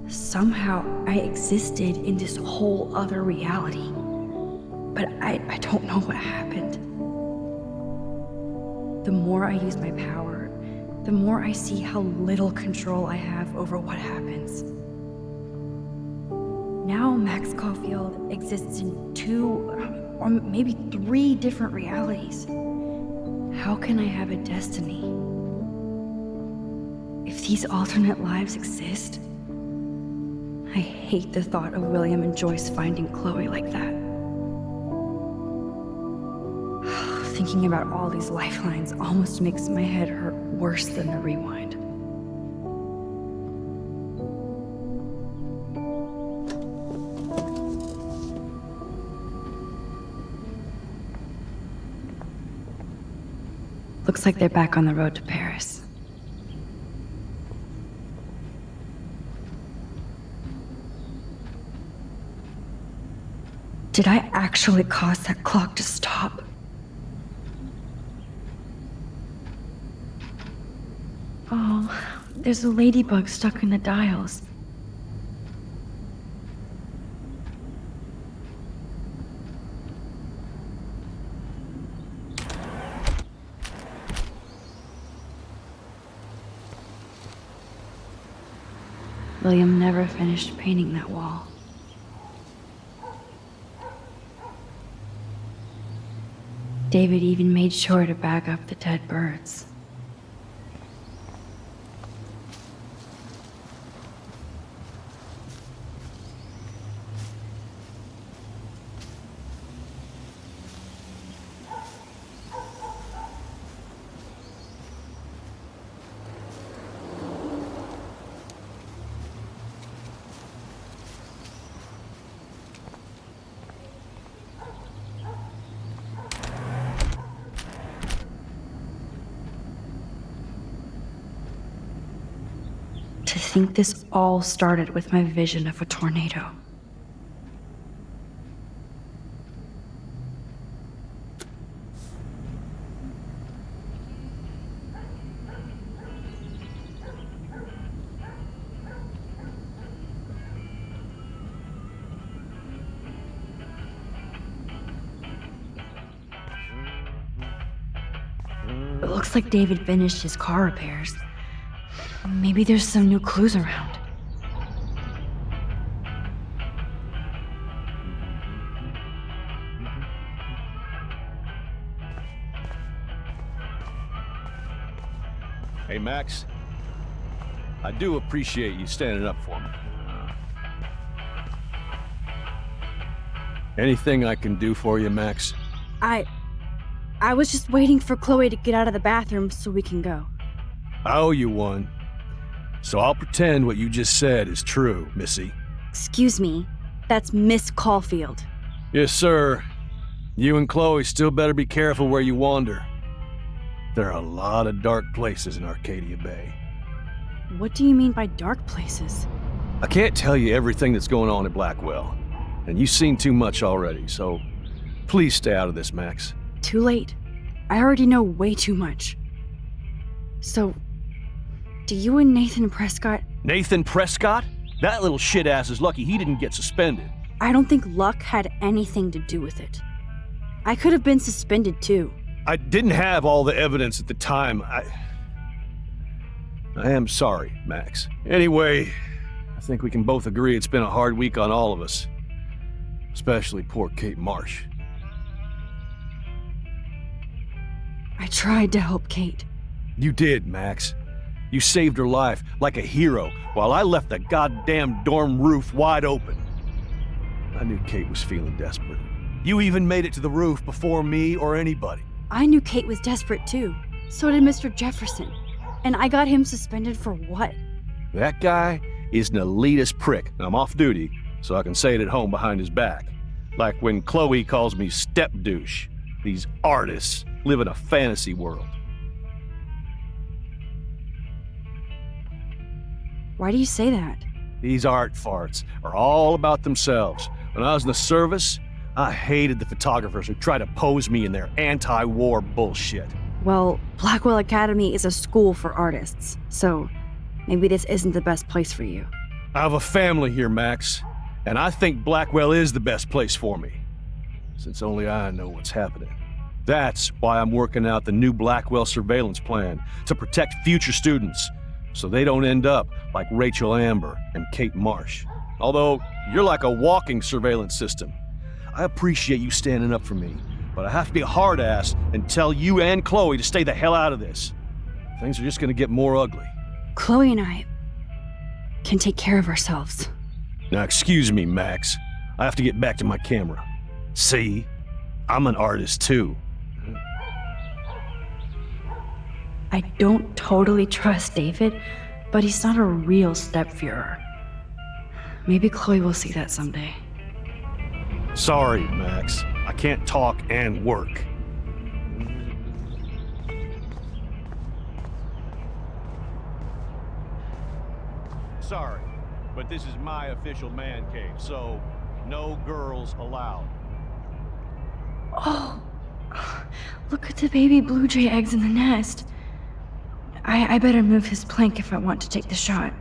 Somehow I existed in this whole other reality, but I don't know what happened. The more I use my power, the more I see how little control I have over what happens. Now Max Caulfield exists in 2 or maybe 3 different realities. How can I have a destiny? If these alternate lives exist, I hate the thought of William and Joyce finding Chloe like that. Thinking about all these lifelines almost makes my head hurt worse than a rewind. Looks like they're back on the road to Paris. Did I actually cause that clock to stop? Oh, there's a ladybug stuck in the dials. William never finished painting that wall. David even made sure to bag up the dead birds. To think this all started with my vision of a tornado. It looks like David finished his car repairs. Maybe there's some new clues around. Hey, Max. I do appreciate you standing up for me. Anything I can do for you, Max? I was just waiting for Chloe to get out of the bathroom so we can go. I owe you one. So I'll pretend what you just said is true, Missy. Excuse me, that's Miss Caulfield. Yes, sir. You and Chloe still better be careful where you wander. There are a lot of dark places in Arcadia Bay. What do you mean by dark places? I can't tell you everything that's going on at Blackwell, and you've seen too much already, so please stay out of this, Max. Too late. I already know way too much. So, do you and Nathan Prescott... Nathan Prescott? That little shit-ass is lucky he didn't get suspended. I don't think luck had anything to do with it. I could have been suspended too. I didn't have all the evidence at the time. I am sorry, Max. Anyway, I think we can both agree it's been a hard week on all of us. Especially poor Kate Marsh. I tried to help Kate. You did, Max. You saved her life like a hero while I left the goddamn dorm roof wide open. I knew Kate was feeling desperate. You even made it to the roof before me or anybody. I knew Kate was desperate too. So did Mr. Jefferson. And I got him suspended for what? That guy is an elitist prick. I'm off duty, so I can say it at home behind his back. Like when Chloe calls me step douche. These artists live in a fantasy world. Why do you say that? These art farts are all about themselves. When I was in the service, I hated the photographers who try to pose me in their anti-war bullshit. Well, Blackwell Academy is a school for artists, so maybe this isn't the best place for you. I have a family here, Max, and I think Blackwell is the best place for me, since only I know what's happening. That's why I'm working out the new Blackwell surveillance plan to protect future students, so they don't end up like Rachel Amber and Kate Marsh. Although, you're like a walking surveillance system. I appreciate you standing up for me, but I have to be a hard-ass and tell you and Chloe to stay the hell out of this. Things are just gonna get more ugly. Chloe and I can take care of ourselves. Now excuse me, Max. I have to get back to my camera. See? I'm an artist too. I don't totally trust David, but he's not a real stepfuhrer. Maybe Chloe will see that someday. Sorry, Max. I can't talk and work. Sorry, but this is my official man cave, so no girls allowed. Oh, look at the baby blue jay eggs in the nest. I better move his plank if I want to take the shot.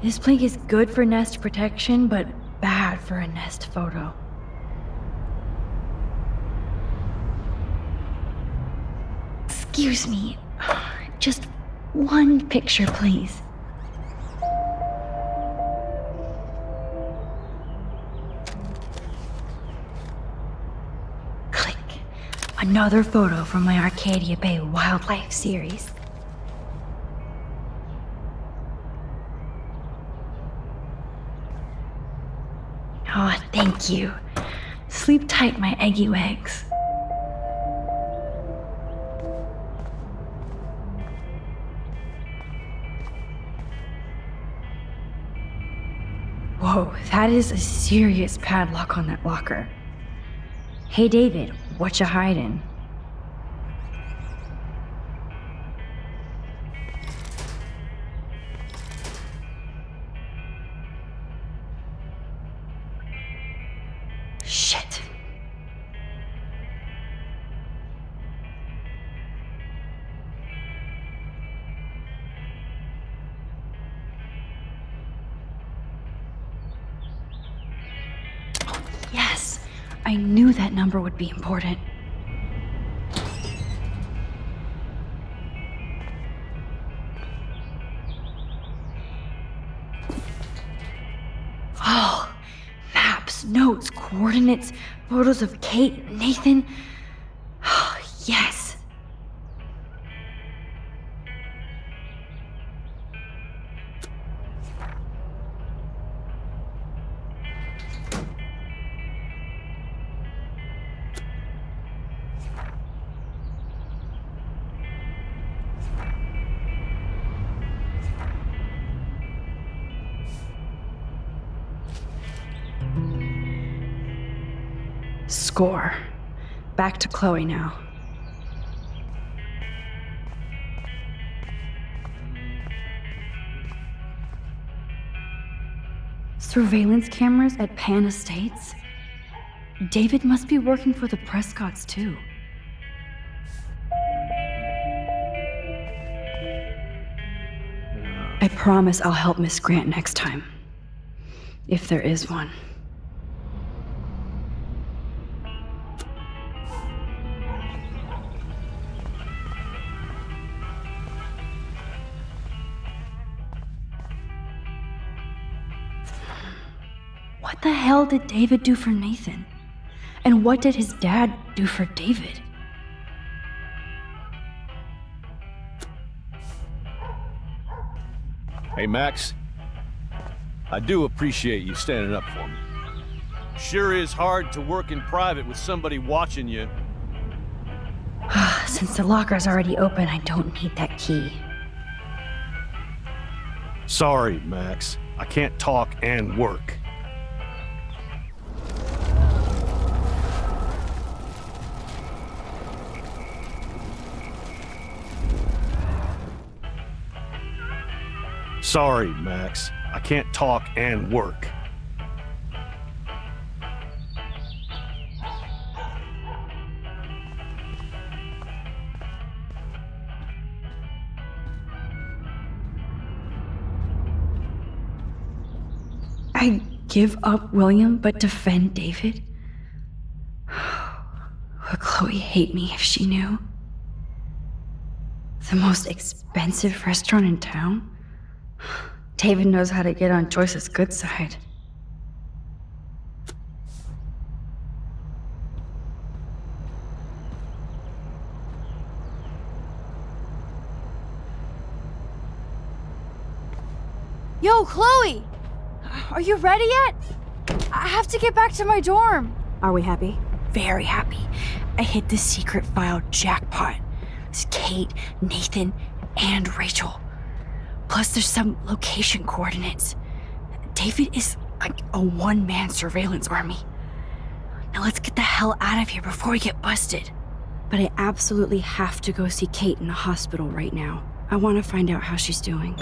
This plank is good for nest protection, but bad for a nest photo. Excuse me. Just one picture, please. Click. Another photo from my Arcadia Bay wildlife series. Oh, thank you. Sleep tight, my eggy wags. Whoa, that is a serious padlock on that locker. Hey, David, what you hiding? Shit. Yes, I knew that number would be important. Oh, maps, notes, coordinates, photos of Kate, Nathan. Oh, yes. Score. Back to Chloe now. Surveillance cameras at Pan Estates? David must be working for the Prescotts, too. I promise I'll help Miss Grant next time. If there is one. What the hell did David do for Nathan? And what did his dad do for David? Hey, Max. I do appreciate you standing up for me. Sure is hard to work in private with somebody watching you. Since the locker's already open, I don't need that key. Sorry, Max. I can't talk and work. Sorry, Max. I can't talk and work. I give up William but defend David? Would Chloe hate me if she knew? The most expensive restaurant in town? David knows how to get on Joyce's good side. Yo, Chloe! Are you ready yet? I have to get back to my dorm. Are we happy? Very happy. I hit the secret file jackpot. It's Kate, Nathan, and Rachel. Plus there's some location coordinates. David is like a one-man surveillance army. Now let's get the hell out of here before we get busted. But I absolutely have to go see Kate in the hospital right now. I want to find out how she's doing.